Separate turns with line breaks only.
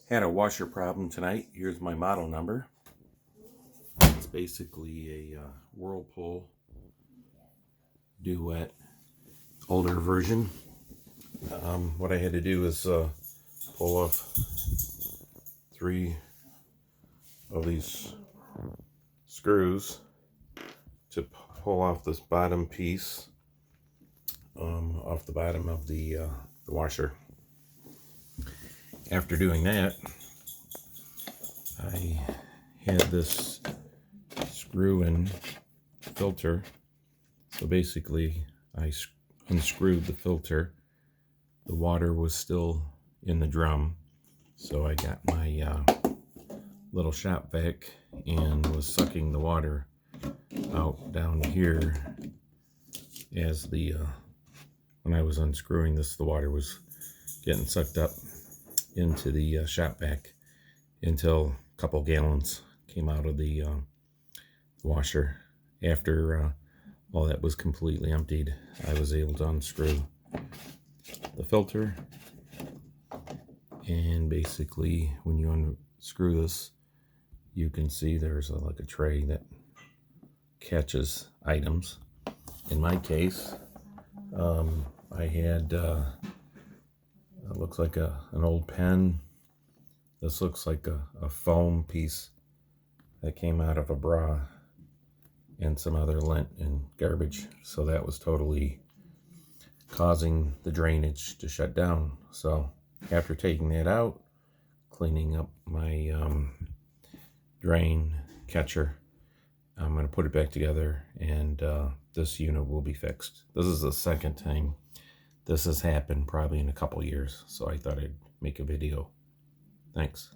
Had a washer problem tonight. Here's my model number. It's basically a Whirlpool Duet older version. What I had to do is pull off 3 of these screws to pull off this bottom piece off the bottom of the washer. After doing that, I had this screw-in filter. So basically, I unscrewed the filter. The water was still in the drum, so I got my little shop vac and was sucking the water out down here as the when I was unscrewing this, the water was getting sucked up into the shop vac until a couple gallons came out of the washer. After all that was completely emptied, I was able to unscrew the filter, and basically when you unscrew this, you can see there's like a tray that catches items. In my case, I had it looks like an old pen. This looks like a foam piece that came out of a bra, and some other lint and garbage. So that was totally causing the drainage to shut down. So after taking that out, cleaning up my drain catcher, I'm going to put it back together, and this unit will be fixed. This is the second time this has happened, probably in a couple years, so I thought I'd make a video. Thanks.